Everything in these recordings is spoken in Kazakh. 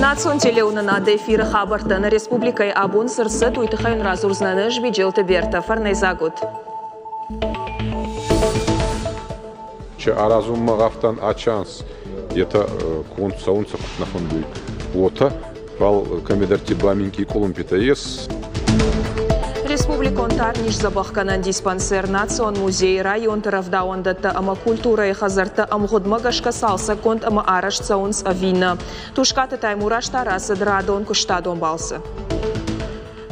Национ телеунына эфиры хабартаны республикай абун сырсы туйтыхайын разурзнаны жбиджелты берті фарнайзагут. Аразумма гафтан ачанс это кон саунца на фонду ота пал комедерти баминки колумпита ес. Республикон тарниш забахканан диспансер национ музей район таравдауандата ама культура и хазарта амгудмагашка салса конт ама араш цаунс авина. Тушката таймураш тарасы драдон куштадон балсы.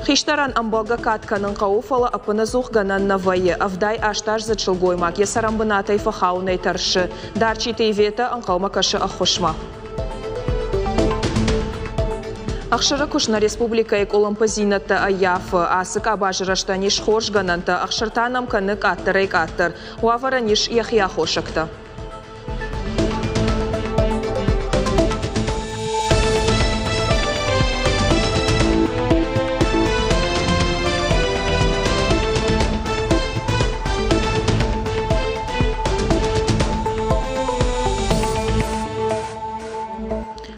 Хиштаран амбалга катканын кауфала апына зухганан навае, авдай ашташ зачылгоймак, есарамбынатай фахаунай таршы, дарчитей вета анкалмакашы ахушма. Ахшыры кушна республика эколампазината аяфы, асык абажырашта ниш хошгананта, ахшыртанам канык аттырайк аттыр, уавара ниш яхия хошакта.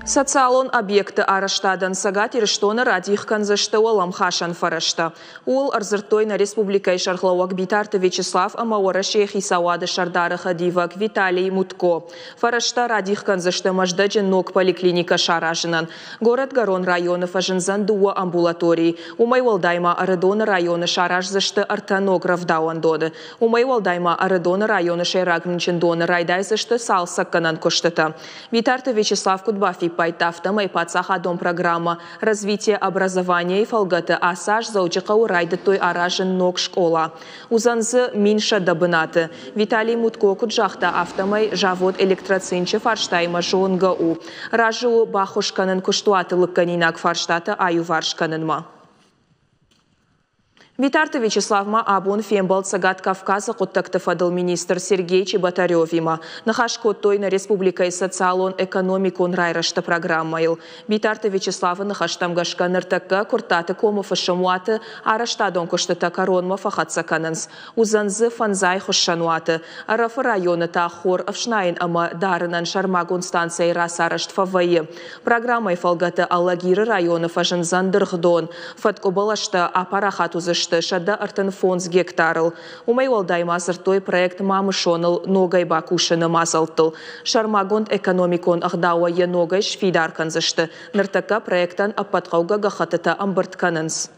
Социалон объекты араштадан сагат ириштона радих канзаштыва ламхашан фарашта. Ул арзыртой на республика Шархлауак Битарты Вячеслав амауара шейхи сауады шардары хадивак Виталий Мутко. Фарашта радих канзашты маждаджен ног поликлиника шаражинан. Город Гарон районов ажинзан дуа амбулаторий. Умай валдайма арадона района шаражзашты артаног равдауандоды. Умай валдайма арадона района шейрагминчендона райдайзашты салсакканан коштата. Битарты Вячеслав Кудбафи Пайтафтам и Пацахадом программа развития образования и фалгата асаж заучикау райда той аражен ног школа. Узанзы минша дабынаты. Виталий Мутко куджахта автомай жавод электроцинче фарштайма жонгау. Ражу бахушканын куштуаты лыкканинак фарштата аю варшканынма. Витарты Вячеславма абун фембал цагат Кавказа куттактыфадыл министр Сергей Чеботаревима. Нахашкоттой на республика и социалон экономикон райрашта программайл. Витарты Вячеслава нахаштамгашка ныртакка куртаты комуфа шамуаты араштадон куштата коронма фахатсакананс. Узанзы фанзай хушануаты. Арафы районы тахор авшнайын ама дарынан шармагун станция рас арашт фавайы. Программай фалгаты аллагиры районы фажынзан дырхдон. Фаткобалашта апарахат узыш шада артын фонс гектарыл. Умай валдайма азыртой проект мамышоныл ногай бакушыны мазалтыл. Шармагонд экономикон ахдауа е ногай шфидаркан зашты. Ныртака проекттан аппатқауга гахатыта амбыртканынс.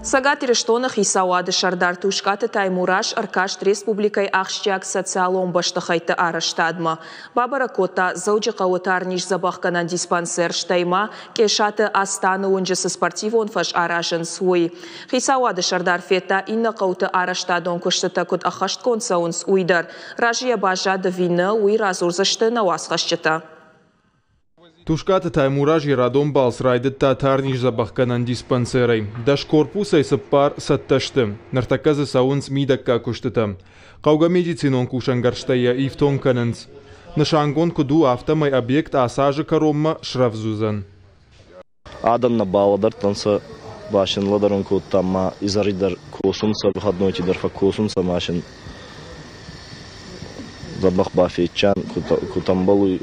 Сагат ириштонах и сауады шардар тушкаты таймураш аркашт республикай ахшчак социалон баштахайты араштадма. Бабара кота заучикауытарниш забахканан диспансер штайма кешаты астаны онжысы спортивон фаш аражын суй. Хисауады шардар фета инна кауты араштадон куштыта кут ахашт консаунс уйдар. Ражия бажады вина уй разурзашты навасхашчыта. Тушкаты таймураж ярадон балс райдытта тарниш забахканан диспансерай. Даш корпусай сыппар сатташты. Нартаказы саунс мидакка куштыта. Кауга медицинон кушангарштая ифтон кананс. Нашангон куду автомай объект асажы коромма шравзузан. Аданна баладар танса башын ладарон куттамма изаридар кусунса выходной тидарфа кусунса машин. Забах бафетчан, кутамбалу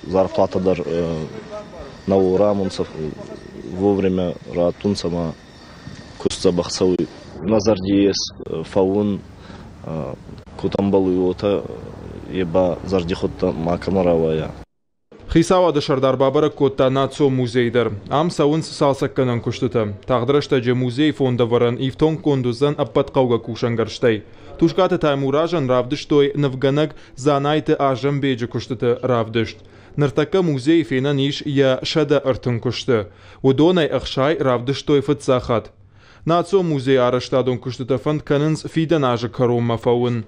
зарплатадар на урамунцев вовремя ратунцама кустабахсауй назардиес фаун кутамбалу йота еба зардихотта макамаравая. Хисауады шардар бабара котта нацио музейдар. Ам саунс салсакканан куштыта. Тағдырашта музей фонда варан ифтон кондузан аппатқауга кушангарштай. Тушкаты таймуражан равдыштой навганак занайты ажам бейджи куштыты равдышт. Нартака музей фена ниш я шада артын кушты. Удонай ахшай равдыштой фатсахат. Нацио музей араштадон куштыты фанд канынс фидан ажы каромма фаун.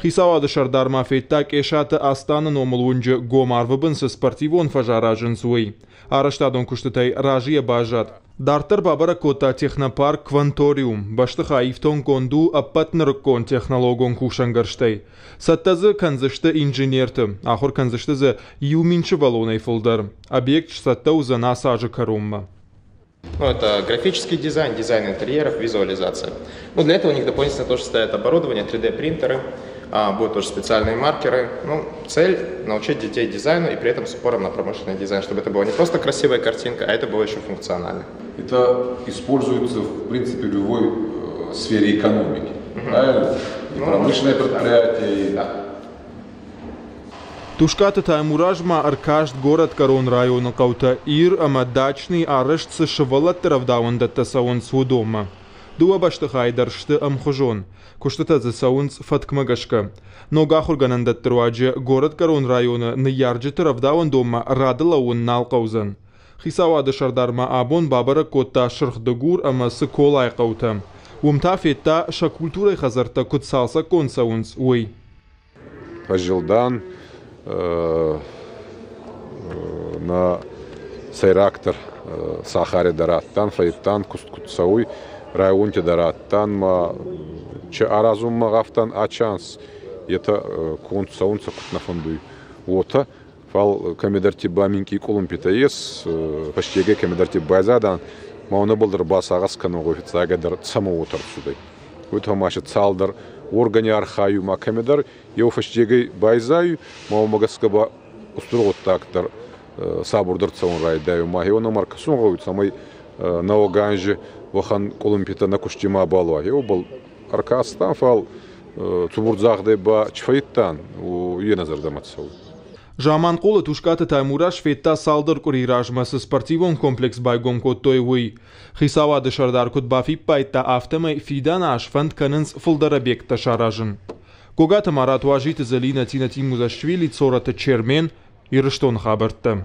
Хисауады шардар мафетта кешаты астаны номылунжы гомарвыбынсы спортивон фажаражын суй. Араштадон куштытай ражия бажат. Дартар бабара кота технопарк кванториум. Баштыха ифтон конду аппатнырыккон технологон кушангарштай. Саттазы канзышты инженерты. Ахур канзыштызы юминчы валонай фылдар. Объект сатта узана сажы карумма. Ну, это графический дизайн, дизайн интерьеров, визуализация. Ну, для этого у них дополнительно тоже стоят оборудование, 3D-принтеры, будут тоже специальные маркеры. Ну, цель – научить детей дизайну и при этом с упором на промышленный дизайн, чтобы это была не просто красивая картинка, а это было еще функционально. Это используется, в принципе, в любой сфере экономики. Правильно? И промышленное предприятие, и да. Тушката таймуражма аркашт город Корон района каута ир ама дачный арешт с шевалат таравдаун датта саун свудома. Дуа башты хайдаршты амхужон. Куштата за саунс фаткмагашка. Но гахурганан даттруаджи город Корон района наярджи таравдаун дома радылаун налкаузан. Хисавады шардарма абон бабара котта шырхдыгур ама сыколай каута. Умтафетта шакультурай хазарта кутсалса консаунс уй. Пажилдан на сайрактор Сахаре дараттан, файттан, кусткутсауй, районте дараттан, ма че аразум магафтан ачанс, это консаунца кутнафандуй. Вот, фал камедарти баминки колумпитаес, почти ге камедарти базадан, ма он был дербасагас каного офицагадар самоутар сюда. Вот хамаши цалдар органи архаю макамедар, его фаштегай байзаю, маумагаскаба устроил тактор сабурдар цаун райдаю, ма его на маркасун гауит самой на оганже вахан колумпита на куштима балуа. Его был аркастан фал цубурдзахде ба чфайттан у еназардаматсау. Жаман қолы тушкаты таймураш фетта салдыр куриражмасы спортивон комплекс байгон коттой уй. Хисавады шардар кут бафип пайта автомай фидан аш фанд канынс фулдарабек ташаражын. Когата марат важиты залина тина тимузашвили цората чермен ирыштон хабарты.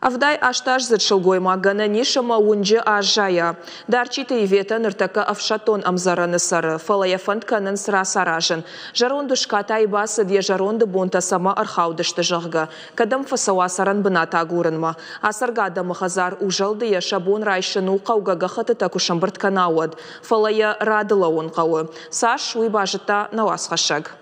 Авдай ашташ зыршылгой магана нишама унджи ажая. Дарчиты и вета ныртака авшатон амзараны сары. Фалая фантканын сыра саражын. Жаронду шката и басы де жаронды бонта сама архаудышты жағға. Кадам фасауа саран быната агурынма. Асаргада махазар ужалды я шабон райшыну қаугага хатыта кушамбырт канауад. Фалая радыла он қауы. Саш уйбажыта навасхашаг.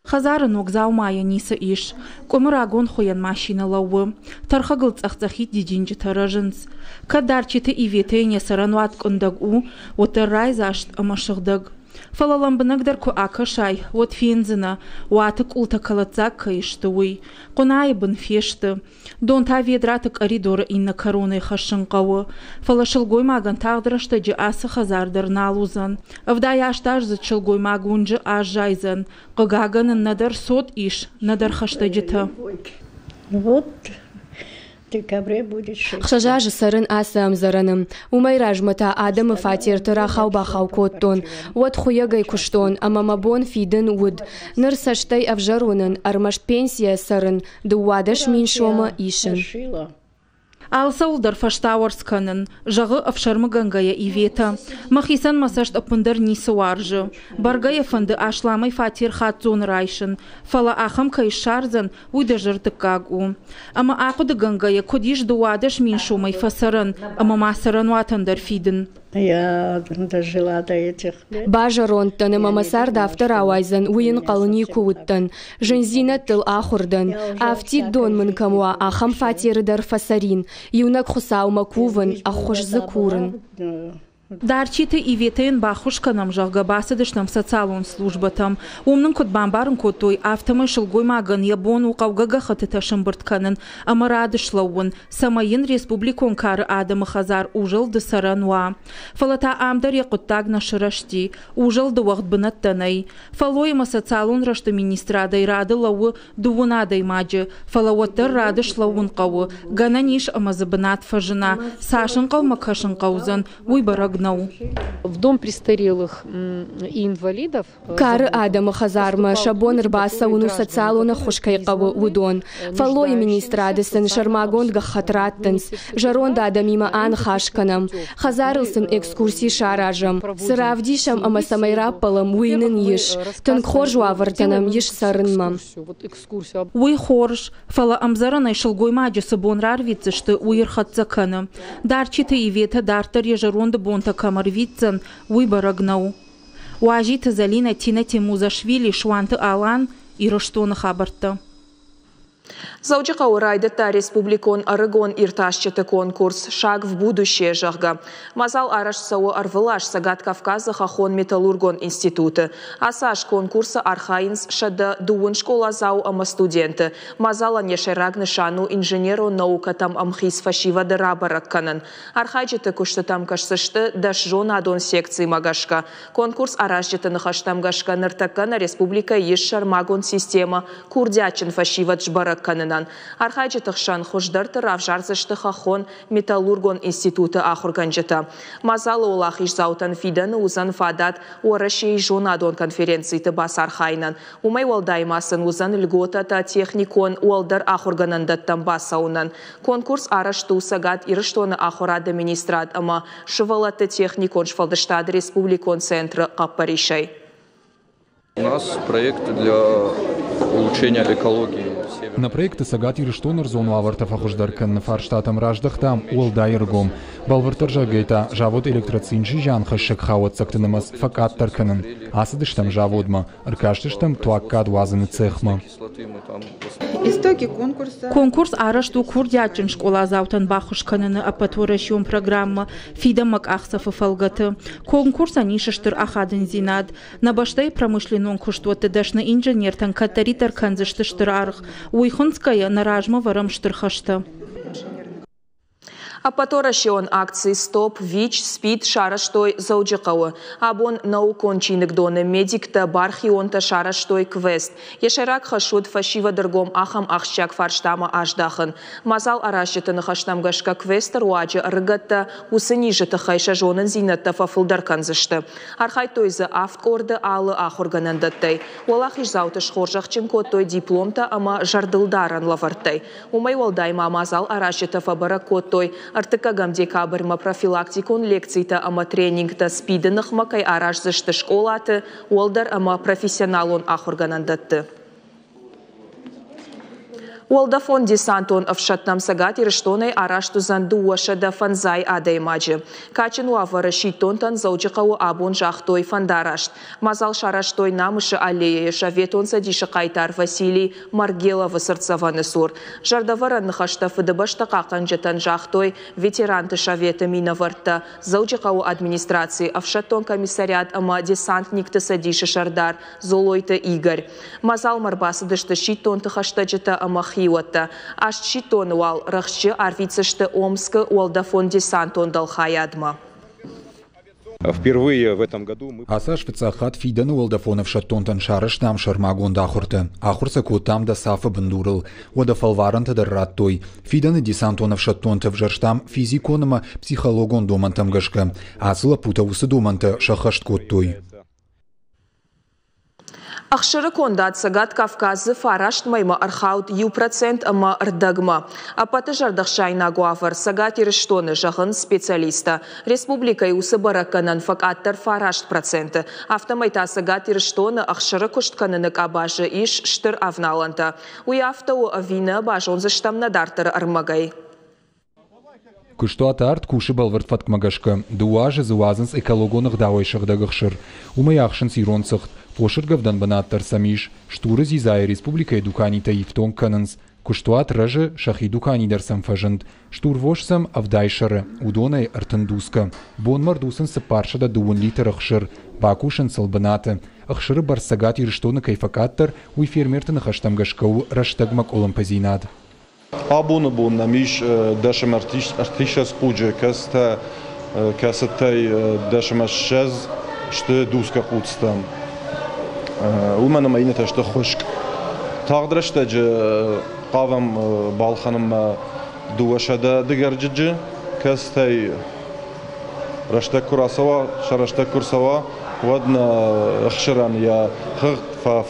Хазарын вокзал мая ниса иш. Комарагон хоян машина лауы. Тархагыл цахцахит дидинджи таражынс. Кадарчиты и ветене сарануат кондагу. Отыр райзашт амашығдаг. Фалаламбынагдар ку акашай. Вот фензина. Уатык ултакалатзак кайштуй. Қонайбын фешті. Дон та ведратык аридоры инна короной хашынқауы. Фалашылгой маган тағдырышты жи асы хазардар налузан. Авдай аштаж зачылгой магунжы ажайзан. Қыгаганын надар сот иш, надар хашты житы. Вот декабре будет 6. Хшажажы сарын асы амзараным. Умайражмата адамы фатир тырахау бахау коттон. Вот хуягай куштон, амамабон фиден уд. Нырсаштай авжарунын, армаш пенсия сарын, дуадаш миншома ишын. Алсаулдар фаштауарсканын, жағы афшармы гангая и вета. Махисан масашт апындар нисы варжы. Баргая фанды ашламай фатир хатзон райшын. Фала ахам кайшарзан уйда жыртык кагу. Ама ақуды гангая кодиш дуадаш миншомай фасарын, ама масаран ватандар фиден. Я дожила до этих лет. Бажаронтан мамасар дафтар ауайзан уйын қалыни куыттан. Жынзина тыл ахурдан. Афтик донмын камуа ахам фатирыдар фасарин. Юнак хусау макувын ахуш закурын. Дарчиты и ветен бахушканам жағға басыдышнам социалон службатам. Умның кот бамбарын котой автомай шылгой маган ябон уқауғаға хатыта шымбыртканын амарадышлауын самайын республикон кары адамы хазар ужылды сарануа. Фалата амдар яқыттагна шырашти, ужылды вақт бынаттанай. Фалойма социалон рашты министрадай рады лауы дуынадай маджы. Фалауаттар радышлауын қауы. Гана ниш амазы бынат фажына. Сашын қалма кашын қаузан. Уйбараг В дом престарелых и инвалидов. Кары адамы хазарма шабон рбаса уну социалона хушкай қавы удон. Фалой министрадысын шармагон гахатраттынс. Жаронда адамима ан хашканам. Хазарылсын экскурсий шаражам. Сыравдишам ама самайраппалам уйнын еш. Тынкхор жуавартанам еш сарынмам. Уй хорш. Фала амзаранай шылгой маджысы бонрар вицышты уйырхатзаканы. Дарчиты и вета дартар ежаронды бон камар витцен уйбарагнау. Уажиты залина тина Тимузашвили шванты алан и роштоны хабарты. Заудžiqa урайдыта республикон арыгон ирташчыты конкурс «Шаг в будущее» жахга. Мазал араш сауы арвылаш Сагат Кавказа хахон металлургон институты. Асаш конкурса архаинс шада дуын школа зау ама студенты. Мазала нешераг нышану инженеру наука там амхис фашива дырабарак канан. Архайджыты кушты там кашсышты даш жона адон секции магашка. Конкурс арашджыты нахаштам гашка ныртакана республика ешшар магон система курдячин фашива джбарак канан. Архайчы тұқшан құждырты равжарзышты хахон металлургон институты ахурганжыта. Мазалы олақ ишзаутан фиданы узан фадат орашей жонадон конференцийты бас архайнан. Умай уалдаймасын узан льготата техникон уалдар ахурганандаттан басаунан. Конкурс арашту Сагат ирыштоны ахура администрат ама шывалаты техникон шфалдыштады республикон центры қаппаришай. У нас проект для улучшения экологии. На проекты Сагат ирыштоныр зону авартов ахуждаркан фарштатам раждахтам уалдайыргом. Балвартыржа гейта жавод электрацинжи жан хашшак хават сактынымыз факат тарканын. Асыдыштам жаводма, аркаштыштам туаккад вазыны цехма. Истоки конкурса. Конкурс арашту курдячин школа заутан бахушканыны апатворашион программа фидамак ахсафы фалгаты. Конкурс анишыштыр ахадын зинад. На баштай промышленон куштуаты дашны инженертан катаритар канзыштыштыр арх. Уйхунская наражма варам штырхашта. Апаторашион акции «Стоп», «ВИЧ», «СПИД», «Шараштой», «Заудžiqauы». Абон наукончинық доны медикта, бархионта, «Шараштой», «Квест». Ешерак хашуд фашива дыргом ахам ахшчак фарштама аждахын. Мазал арашетыны хаштамгашка «Квестер» уаджы рыгатта усынижыты хайша жонын зинатта фафылдар канзышты. Архайтойзы авткорды алы ахурганандаттай. Олах ишзаутыш хоржақчын коттой дипломта ама жардылдаран лавартай. Умай уалдайма мазал арашеты фабара коттой Артыкагам декабрьма профилактикон лекцийта ама тренингта спидынық макай аражзышты школаты, олдар ама профессионалон ахурганандатты. Уалдафон десантон авшатнам Сагат ирыштонай арашту занду уашада фанзай адаймаджи. Качин уавара шитонтан Заудžiqauы абон жахтой фандарашт. Мазал шараштой намышы аллея шаветон садиши қайтар Василий Маргелова сырцаваны сур. Жардавара нахашта фыдыбашта қақанжатан жахтой ветеранты шаветы минаварта. Заудžiqauы администрации авшатон комиссариат ама десантникты садиши шардар Золойты Игорь. Мазал марбасыдышты шитонты хаштаджыта ама Хиуатта. Аш шитон уал рахчы арвицышты Омска уалдафон десантон далхаядма. Впервые в этом году мы... Асаш фицахат фиданы уалдафонов шаттонтан шарыш нам шармагон дахурты. Ахурса котам да сафа бандурыл. Уадафалваранта да раттой. Фиданы десантонов шаттонтов жарштам физиконыма психологон домантам гашка. Асыла путавусы доманта шахашт коттой. Ахшыры кондат Сагат Кавказы фарашт майма архаут %% ама ырдагма. Апаты жардахшайна гуавар Сагат ирыштоны жағын специалиста. Республика юсы бараканан факаттар фарашт %. Автомайта Сагат ирыштоны ахшыры куштканынык абажы иш штыр авналанта. Уй автау авина бажонзы штамна дартыр армагай. Куштуат арт куши балвард фаткмагашка. Дуажы зуазынс экологонық дауайшығдағықшыр. Умаяқшын сиронцықт. Пошыргавдан банаттар самиш. Штуры зизай республика дуканита ифтон канынс. Куштуат рыжы шахи дукани дарсам фажынд. Штур вошсам авдайшары. Удонай артындуска. Бонмар дусын сыпаршада дуын литр ықшыр. Бакушын сылбанаты. Ықшыры бар Сагат ирыштоны кайфакаттар. Уй фермертыны хаштамгашкау раштагмак олампазинад. Абуны бун намиш дашым артиша спуджи кастай дашым ашшаз шты дуска путстам. Умана майнета шты хушк. Тағдырышта жы қавам балханым дуашада дыгарджиджи кастай раштак курасава шараштак курсава вадна ахширан я хыг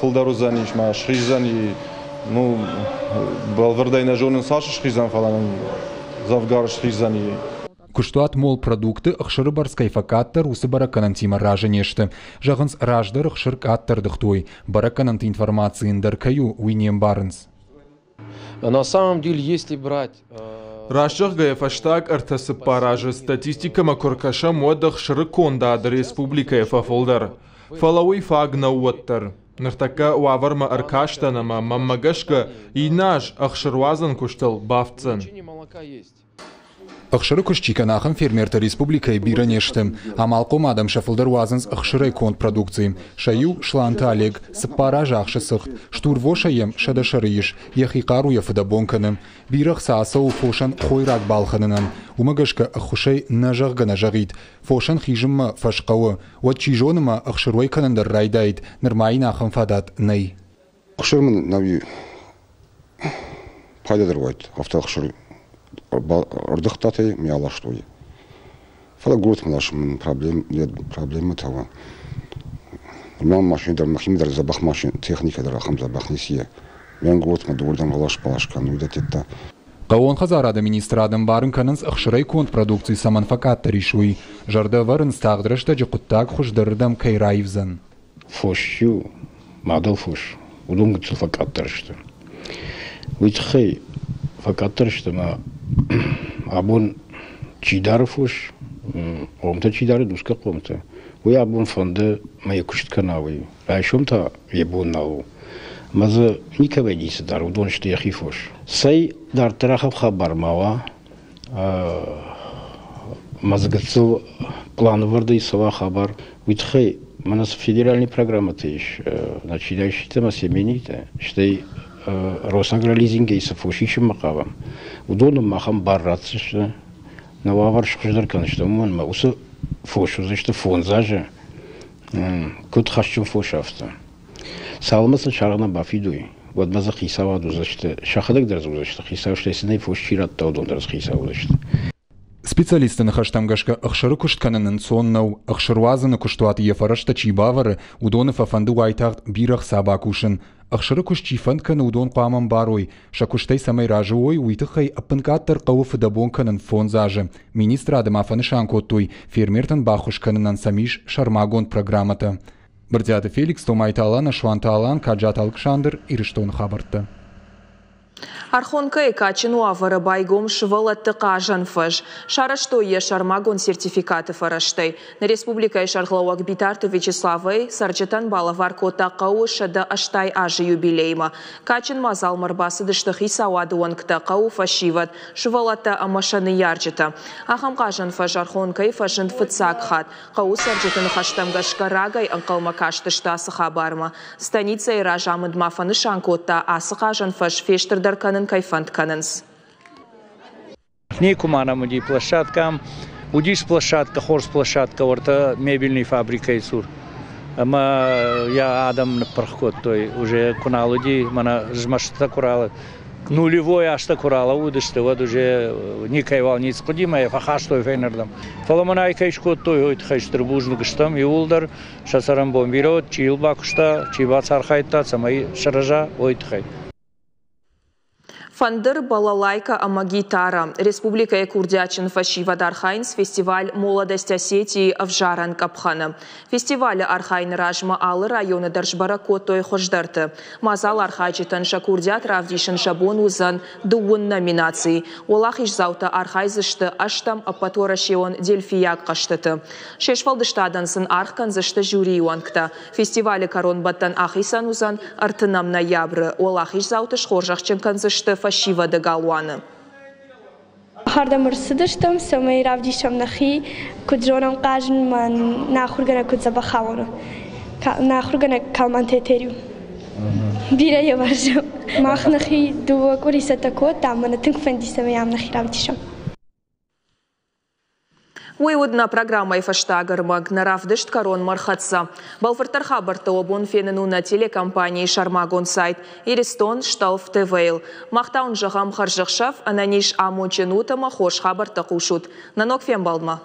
фулдарузаниш ма шхизани. Ну, балвардайна жонын сашы шхизан фаланын завгар шхизани. Куштуат мол продукты ықшыры бар скайфакаттар усы бараканан тима ражы нешті. Жағынс раждар ықшыр каттар дықтой. Бараканан информациян даркаю уйнем барынс. На самом деле, если брать... Рашық гаефаштаг артасы паражы статистика макоркаша модах шыры кондады республика ефафолдар. Фалауи фагна уаттар. Ныртака уаварма аркаштанама маммагашка инаж ахшырвазан куштал бафтсан. Ахшыры кушчиканахым фермерта республикай биранештым. Амалком адам шафылдар вазанс ахшырай конт продукциям. Шаю шланта олег, сыппара жахшы сыхт. Штурво шаем шадашарыиш, яхикару яфыдабонканым. Бирах саасау фошан хойрак балханынан. Умагашка ахушай нажагга нажагит. Фошан хижимма фашкауы. Вот чижоныма ахшырой канандар райдайд. Нырмайнахым фадат ней. Ахшырмын нави пайдадар вайд. Авто ахшыры. Ордыхтаты мяла что ли. Фалагурт нашим проблемы того. Мам машин дар забах машин техника дар хам забах несие. Мен гурт мадурдан галаш палашка ну датетта. Қауын қазарады министрадың барын канынс ақшырай конт продукции саманфакат таришуй. Жарда варын стағдырышта жықыттақ хұждырдам кайраевзан. Фошью, мадал фош. Удон гыцыл факат тарышты. Уйтхай факат тарышты ма абон чидар фош. Омта чидары дуска комта. Уй абон фонды мая кушт канавы. А шумта ебон нау. Маза никогда не сидар, удон что я хифош. Сай дар тарахав хабар мава. Маза гацил план варда и сова хабар. Уитхай, манас федеральная программа тыш. Значит, я считаю, семейнита, что Росагролизинга и софошищем макавам. Удоном махам барратся, что на ваварших ждаркан, что он мауса фошу, за что фон заже. Кут хащу фошафта. Салмаса чарана бафидуй. Вот маза хисава дузашты. Шахадак дразузашты. Хисава что если не фошчират то удон драз хисава дузашты. Специалисты на хаштамгашка ахшыры кушткананын соннау, ахшырвазыны куштуат ефарашта чибавары, удонов афанды уайтахт бирах сабакушын. Ахшыры кушчифантканы удон қуаман барой, шакуштай самай ражуой уйтыхай аппынкаттар қауыфы дабонканын фон зажы. Министр адам афаны шанкоттуй, фермертан бахушканынан самиш шармагон программата. Бардяты Феликс, Томайталан, Ашванталан, Каджат Алкшандр, Ириштон хабарты. Архонка и качину авара байгом швалатты кажан фаж. Шарашто е шармагон сертификаты фараштай. На республика и шарглауак битарты Вячеславой сарджетан балавар кота кау шада аштай ажи юбилейма. Качин мазал марбасы дыштахи сауадуан кта кау фашиват. Швалатта амашаны ярджета. Ахам кажан фаж архонка и фажын фыцак хат. Кау сарджетан хаштамгашка рагай анкалма каштышта асыхабарма. Станица и ражамыд мафаны шанкотта асыхажан фаж фештер дарканын кайфант канынс. Некумана муди площадкам, удиш площадка, хорс площадка, орта мебельной фабрикой сур. Ама я адам на проход той уже куналуди, мана жмашта курала. Нулевой аж та курала удышты, вот уже никай волниц кудимая, фахаштой фейнердам. Фаламанай кайшкот той ойт хайштыр бужну гыштам, и улдар шасарам бомбирот, чил бакушта, чибац архайта, самай шаража ойт хай. Фандыр балалайка амагитара. Республика Курдячин фашива дархайнс фестиваль молодость Осетии в Жаран Капхана. Фестиваль архайн ражма алы районы даржбара котой хождарты. Мазал архайчитан шакурдят равдишин шабон узан дуун номинации. Олах ишзаута архайзышты аштам апаторашион дельфияк каштыты. Шешвалдыштадансын архканзышты жюри уанкта. Фестиваль корон баттан ахисан узан артынам ноябры. Олах ишзауты шхоржахчен канзышты фашива де галуаны. Хардам рсыдыштам, самай равдишам нахи, куджонам кажн ман нахургана кудзабахавану. Нахургана калмантетерю. Бира я важу. Мах нахи дуа кориса тако, там мана тынк фандисам ям нахи равдишам. Уйудна программа Ифаштагармаг на равдышт корон мархатса. Балфартар хабарта обон фенену на телекомпании Шармагон сайт Иристон Шталф ТВЛ. Махтаун жагам харжахшав, ананиш амоченута махош хабарта кушут. Нанок фем балма.